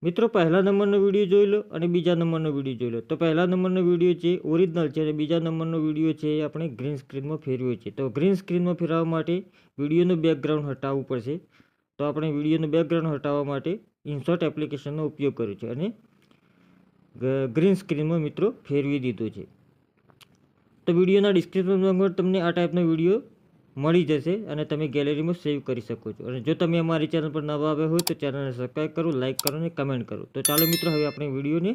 મિત્રો પહેલા નંબરનો વિડીયો જોઈ લો અને બીજા નંબરનો વિડીયો જોઈ લો. તો પહેલા નંબરનો વિડીયો છે ઓરિજિનલ છે અને બીજા નંબરનો વિડીયો છે એ આપણે ગ્રીન સ્ક્રીનમાં ફેરવ્યો છે. તો ગ્રીન સ્ક્રીનમાં ફેરવવા માટે વિડીયોનું બેકગ્રાઉન્ડ હટાવવું પડશે. તો આપણે વિડીયોનું બેકગ્રાઉન્ડ હટાવવા માટે ઇન્સર્ટ એપ્લિકેશનનો ઉપયોગ કર્યો છે અને ગ્રીન સ્ક્રીનમાં મિત્રો ફેરવી દીધો છે. તો વિડીયોના ડિસ્ક્રિપ્શનમાં તમને આ ટાઈપનો વિડીયો મળી જશે અને તમે ગેલેરીમાં સેવ કરી શકો છો. અને જો તમે અમારી ચેનલ પર નવા આવ્યા હોય તો ચેનલને સબસ્ક્રાઈબ કરો, લાઇક કરો અને કમેન્ટ કરો. તો ચાલો મિત્રો હવે આપણે વિડીયોને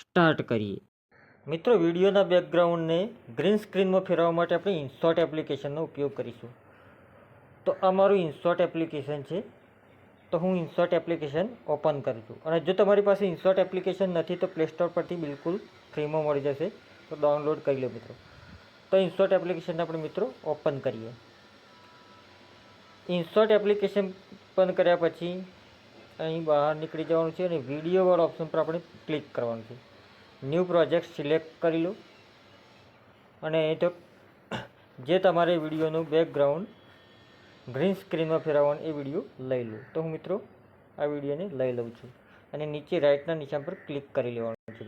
સ્ટાર્ટ કરીએ. મિત્રો વિડીયોના બેકગ્રાઉન્ડને ગ્રીન સ્ક્રીનમાં ફેરવવા માટે આપણે ઇન્સર્ટ એપ્લિકેશનનો ઉપયોગ કરીશું. તો આ મારું ઇન્સર્ટ એપ્લિકેશન છે. તો હું ઇન્સર્ટ એપ્લિકેશન ઓપન કરું છું. અને જો તમારી પાસે ઇન્સર્ટ એપ્લિકેશન નથી તો પ્લે સ્ટોર પરથી બિલકુલ ફ્રીમાં મળી જશે. તો ડાઉનલોડ કરી લો મિત્રો. તો ઇન્સર્ટ એપ્લિકેશન આપણે મિત્રો ઓપન કરીએ. ઇન્સર્ટ એપ્લિકેશન ઓપન કર્યા પછી અહીં બહાર નીકળી જવાનું છે અને વિડીયોવાળા ઓપ્શન પર આપણે ક્લિક કરવાનું છે. ન્યૂ પ્રોજેક્ટ સિલેક્ટ કરી લો અને અહીં તો જે તમારે વિડીયોનું બેકગ્રાઉન્ડ ગ્રીન સ્ક્રીનમાં ફેરવવાનું એ વિડીયો લઈ લો. તો હું મિત્રો આ વિડીયોને લઈ લઉં છું અને નીચે રાઇટના નિશાન પર ક્લિક કરી લેવાનું છે.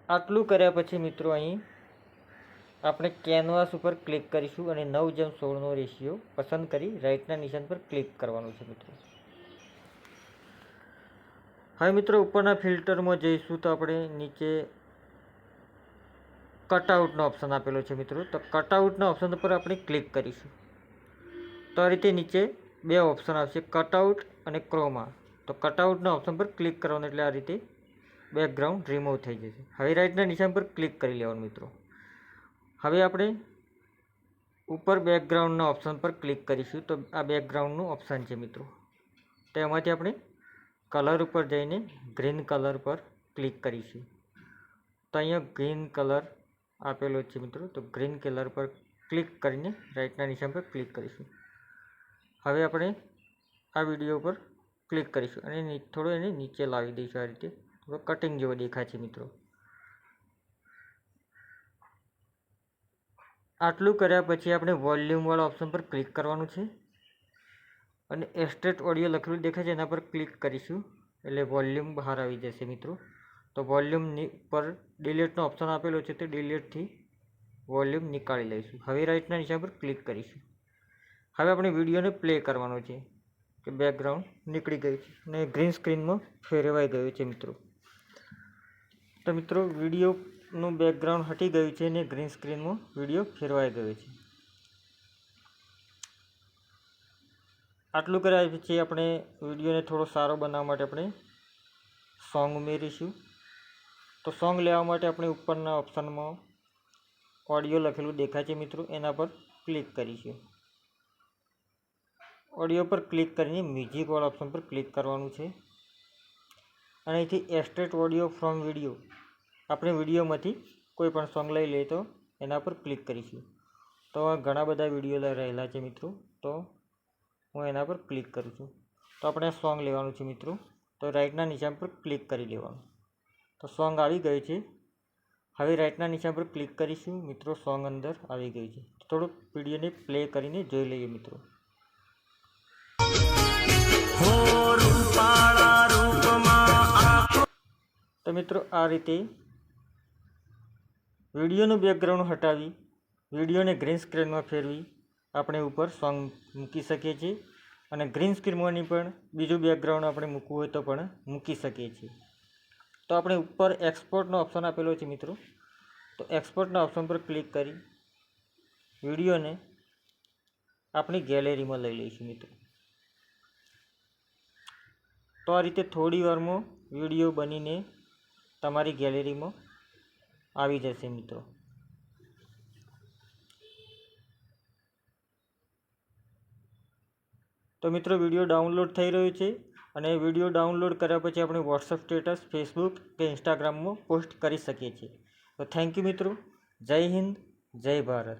આટલું કર્યા પછી મિત્રો અહીં આપણે કેનવાસ ઉપર ક્લિક કરીશું અને 9:16નો રેશિયો પસંદ કરી રાઇટના નિશાન પર ક્લિક કરવાનું છે મિત્રો. હવે મિત્રો ઉપરના ફિલ્ટરમાં જઈશું તો આપણે નીચે કટઆઉટનો ઓપ્શન આપેલો છે મિત્રો. તો કટઆઉટના ઓપ્શન પર આપણે ક્લિક કરીશું. તો આ રીતે નીચે બે ઓપ્શન આવશે, કટઆઉટ અને ક્રોમા. તો કટઆઉટના ઓપ્શન પર ક્લિક કરવાનું એટલે આ રીતે બેકગ્રાઉન્ડ રિમૂવ થઈ જશે. હવે રાઇટના નિશાન પર ક્લિક કરી લેવાનું મિત્રો. હવે આપણે ઉપર બેકગ્રાઉન્ડના ઓપ્શન પર ક્લિક કરીશું. તો આ બેકગ્રાઉન્ડનું ઓપ્શન છે મિત્રો. તો એમાંથી આપણે કલર ઉપર જઈને ગ્રીન કલર પર ક્લિક કરીશું. તો અહીંયા ગ્રીન કલર આપેલો છે મિત્રો. તો ગ્રીન કલર પર ક્લિક કરીને રાઇટના નિશાન પર ક્લિક કરીશું. હવે આપણે આ વિડીયો પર ક્લિક કરીશું અને થોડો એને નીચે લાવી દઈશું. આ રીતે થોડો કટિંગ જેવો દેખાય છે મિત્રો. આટલું કર્યા પછી આપણે વોલ્યુમવાળા ઓપ્શન પર ક્લિક કરવાનું છે અને એક્સટ્રેક્ટ ઓડિયો લખેલું દેખાય છે એના પર ક્લિક કરીશું એટલે વોલ્યુમ બહાર આવી જશે મિત્રો. તો વોલ્યુમની પર ડિલીટનો ઓપ્શન આપેલો છે તો ડિલીટથી વોલ્યુમ નીકાળી લઈશું. હવે રાઇટના નિશાન પર ક્લિક કરીશું. હવે આપણે વિડીયોને પ્લે કરવાનો છે કે બેકગ્રાઉન્ડ નીકળી ગયું છે અને ગ્રીન સ્ક્રીનમાં ફેરવાઈ ગયું છે મિત્રો. તો મિત્રો વિડીયોનું બેકગ્રાઉન્ડ હટી ગયું છે અને ગ્રીન સ્ક્રીનમાં વિડીયો ફેરવાઈ ગયો છે. આટલું કર્યા પછી આપણે વિડીયોને થોડો સારો બનાવવા માટે આપણે સોંગ ઉમેરીશું. તો સોંગ લેવા માટે આપણે ઉપરના ઓપ્શનમાં ઓડિયો લખેલું દેખાય છે મિત્રો, એના પર ક્લિક કરીશું. ઓડિયો પર ક્લિક કરીને મ્યુઝિકવાળા ઓપ્શન પર ક્લિક કરવાનું છે અને અહીંથી એક્સટ્રેક્ટ ઓડિયો ફ્રોમ વિડીયો આપણે વિડીયોમાંથી કોઈ પણ સોંગ લઈ લઈએ તો એના પર ક્લિક કરીશું. તો ઘણા બધા વિડીયો રહેલા છે મિત્રો. તો હું એના પર ક્લિક કરું છું. તો આપણે સોંગ લેવાનું છે મિત્રો. તો રાઇટના નિશાન પર ક્લિક કરી લેવાનું. તો સોંગ આવી ગયું છે. હવે રાઇટના નિશાન પર ક્લિક કરીશું મિત્રો. સોંગ અંદર આવી ગયું છે. થોડુંક વિડીયોને પ્લે કરીને જોઈ લઈએ મિત્રો. તો મિત્રો આ રીતે વિડીયોનું બેકગ્રાઉન્ડ હટાવી વિડીયોને ગ્રીન સ્ક્રીનમાં ફેરવી આપણે ઉપર સોંગ મૂકી શકીએ છીએ અને ગ્રીન સ્ક્રીનમાંની પણ બીજું બેકગ્રાઉન્ડ આપણે મૂકવું હોય તો પણ મૂકી શકીએ છીએ. તો આપણે ઉપર એક્સપોર્ટનો ઓપ્શન આપેલો છે મિત્રો. તો એક્સપોર્ટના ઓપ્શન પર ક્લિક કરી વિડીયોને આપણી ગેલેરીમાં લઈ લઈશું મિત્રો. તો આ રીતે થોડી વારમાં વિડીયો બનીને તમારી ગેલેરીમાં આવી જશે મિત્રો. તો મિત્રો વિડીયો ડાઉનલોડ થઈ રહ્યો છે અને વિડીયો ડાઉનલોડ કર્યા પછી આપણે વોટ્સઅપ સ્ટેટસ, ફેસબુક કે ઇન્સ્ટાગ્રામમાં પોસ્ટ કરી શકીએ છીએ. તો થેન્ક યુ મિત્રો. જય હિન્દ, જય ભારત.